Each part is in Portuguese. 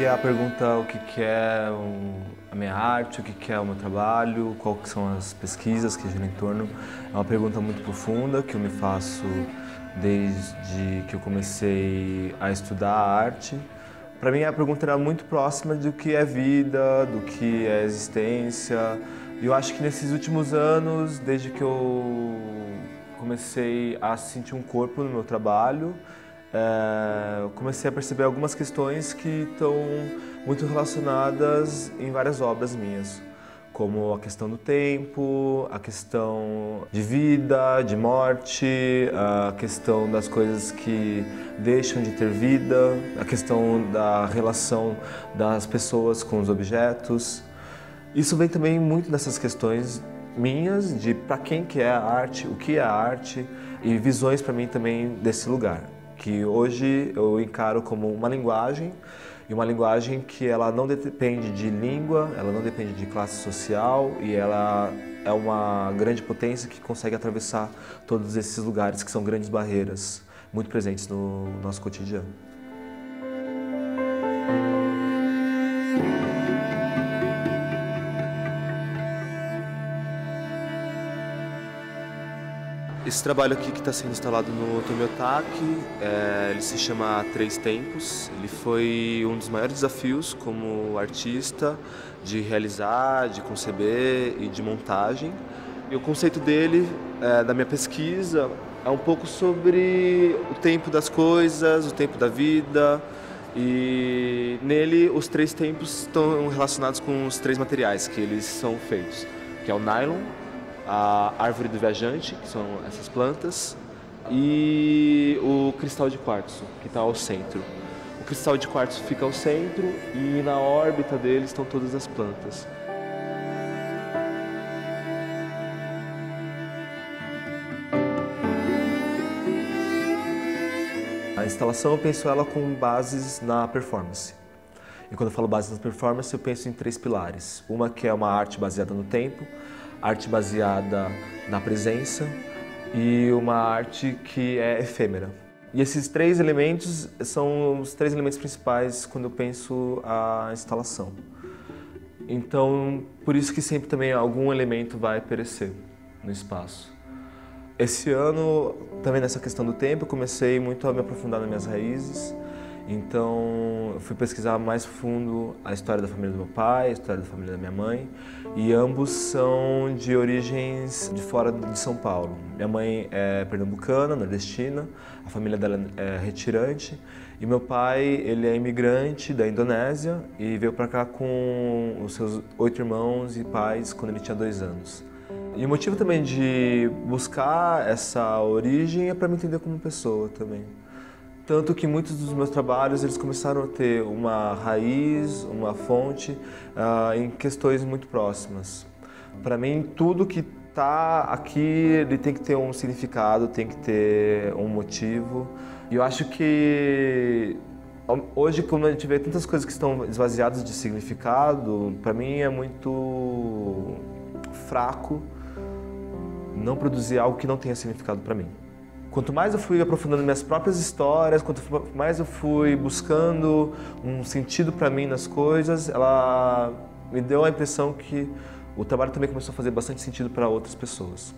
que é a pergunta o que que é a minha arte, o que que é o meu trabalho, quais são as pesquisas que giram em torno. É uma pergunta muito profunda que eu me faço desde que eu comecei a estudar arte. Para mim a pergunta era muito próxima do que é vida, do que é existência. E eu acho que nesses últimos anos, desde que eu comecei a sentir um corpo no meu trabalho, eu comecei a perceber algumas questões que estão muito relacionadas em várias obras minhas, como a questão do tempo, a questão de vida, de morte, a questão das coisas que deixam de ter vida, a questão da relação das pessoas com os objetos. Isso vem também muito nessas questões minhas de para quem que é a arte, o que é a arte e visões para mim também desse lugar, que hoje eu encaro como uma linguagem, e uma linguagem que ela não depende de língua, ela não depende de classe social, e ela é uma grande potência que consegue atravessar todos esses lugares que são grandes barreiras, muito presentes no nosso cotidiano. Esse trabalho aqui que está sendo instalado no Tomiotaki, ele se chama Três Tempos. Ele foi um dos maiores desafios como artista de realizar, de conceber e de montagem. E o conceito dele, da minha pesquisa, é um pouco sobre o tempo das coisas, o tempo da vida. E nele os três tempos estão relacionados com os três materiais que eles são feitos, que é o nylon, a árvore do viajante, que são essas plantas, e o cristal de quartzo, que está ao centro. O cristal de quartzo fica ao centro e na órbita dele estão todas as plantas. A instalação eu penso ela com bases na performance. E quando eu falo bases na performance, eu penso em três pilares. Uma que é uma arte baseada no tempo, arte baseada na presença e uma arte que é efêmera. E esses três elementos são os três elementos principais quando eu penso a instalação. Então, por isso que sempre também algum elemento vai perecer no espaço. Esse ano, também nessa questão do tempo, eu comecei muito a me aprofundar nas minhas raízes. Então, eu fui pesquisar mais fundo a história da família do meu pai, a história da família da minha mãe, e ambos são de origens de fora de São Paulo. Minha mãe é pernambucana, nordestina, a família dela é retirante, e meu pai, ele é imigrante da Indonésia e veio para cá com os seus 8 irmãos e pais quando ele tinha 2 anos. E o motivo também de buscar essa origem é para me entender como pessoa também. Tanto que muitos dos meus trabalhos eles começaram a ter uma raiz, uma fonte em questões muito próximas. Para mim, tudo que está aqui ele tem que ter um significado, tem que ter um motivo. E eu acho que hoje, quando a gente vê tantas coisas que estão esvaziadas de significado, para mim é muito fraco não produzir algo que não tenha significado para mim. Quanto mais eu fui aprofundando minhas próprias histórias, quanto mais eu fui buscando um sentido para mim nas coisas, ela me deu a impressão que o trabalho também começou a fazer bastante sentido para outras pessoas.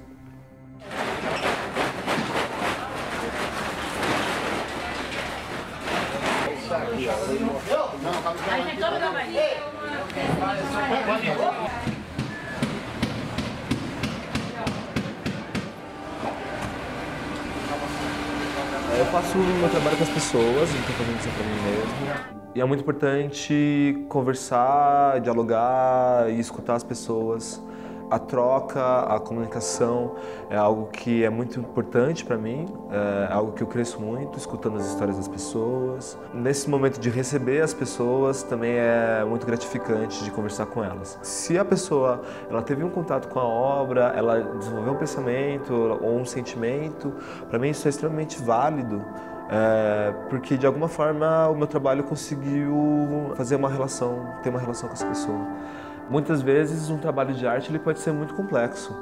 Eu faço o meu trabalho com as pessoas, não estou fazendo isso para mim mesmo. E é muito importante conversar, dialogar e escutar as pessoas. A troca, a comunicação é algo que é muito importante para mim, é algo que eu cresço muito, escutando as histórias das pessoas. Nesse momento de receber as pessoas, também é muito gratificante de conversar com elas. Se a pessoa ela teve um contato com a obra, ela desenvolveu um pensamento ou um sentimento, para mim isso é extremamente válido. Porque de alguma forma o meu trabalho conseguiu fazer uma relação, ter uma relação com essa pessoa. Muitas vezes um trabalho de arte ele pode ser muito complexo,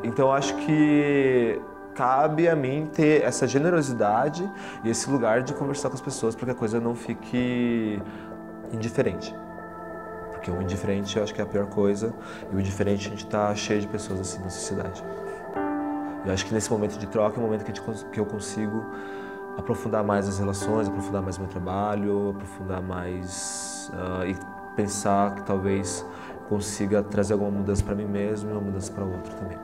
então acho que cabe a mim ter essa generosidade e esse lugar de conversar com as pessoas para que a coisa não fique indiferente. Porque o indiferente eu acho que é a pior coisa, e o indiferente a gente está cheio de pessoas assim na sociedade. Eu acho que nesse momento de troca é o momento que eu consigo aprofundar mais as relações, aprofundar mais meu trabalho, aprofundar mais e pensar que talvez consiga trazer alguma mudança para mim mesmo e uma mudança para o outro também.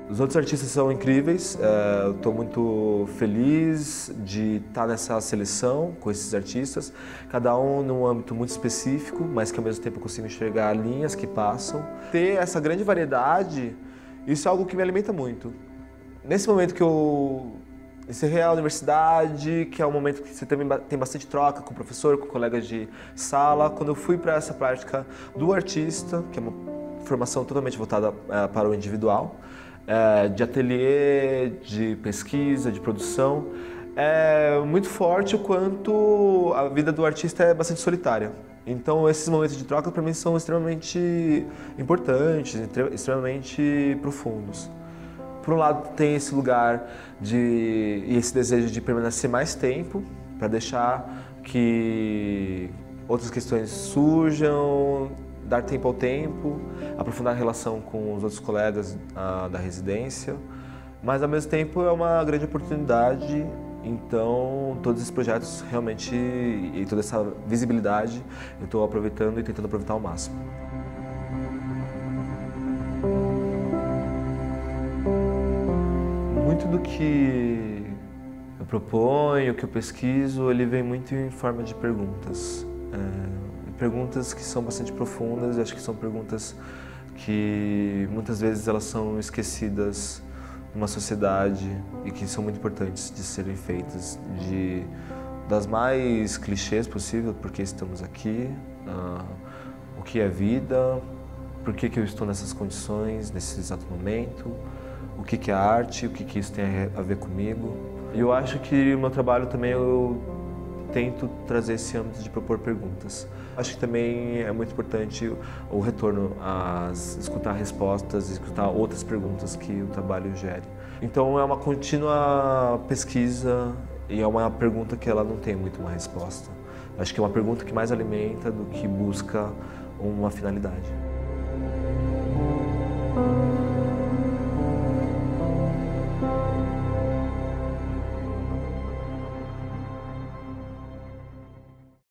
Os outros artistas são incríveis, eu estou muito feliz de estar nessa seleção com esses artistas, cada um num âmbito muito específico, mas que ao mesmo tempo eu consigo enxergar linhas que passam. Ter essa grande variedade, isso é algo que me alimenta muito. Nesse momento que eu encerrei a universidade, que é um momento que você também tem bastante troca com o professor, com colegas de sala, quando eu fui para essa prática do artista, que é uma formação totalmente voltada para o individual, de ateliê, de pesquisa, de produção, é muito forte o quanto a vida do artista é bastante solitária. Então esses momentos de troca para mim são extremamente importantes, extremamente profundos. Por um lado tem esse lugar e esse desejo de permanecer mais tempo, para deixar que outras questões surjam, dar tempo ao tempo, aprofundar a relação com os outros colegas da residência, mas ao mesmo tempo é uma grande oportunidade, então todos esses projetos realmente e toda essa visibilidade eu estou aproveitando e tentando aproveitar ao máximo. Muito do que eu proponho, que eu pesquiso, ele vem muito em forma de perguntas. Perguntas que são bastante profundas, acho que são perguntas que muitas vezes elas são esquecidas numa sociedade e que são muito importantes de serem feitas, das mais clichês possível, por que estamos aqui, o que é vida, por que eu estou nessas condições, nesse exato momento, o que é arte, o que isso tem a ver comigo. E eu acho que o meu trabalho também eu tento trazer esse âmbito de propor perguntas. Acho que também é muito importante o retorno a escutar respostas, escutar outras perguntas que o trabalho gere. Então é uma contínua pesquisa e é uma pergunta que ela não tem muito uma resposta. Acho que é uma pergunta que mais alimenta do que busca uma finalidade.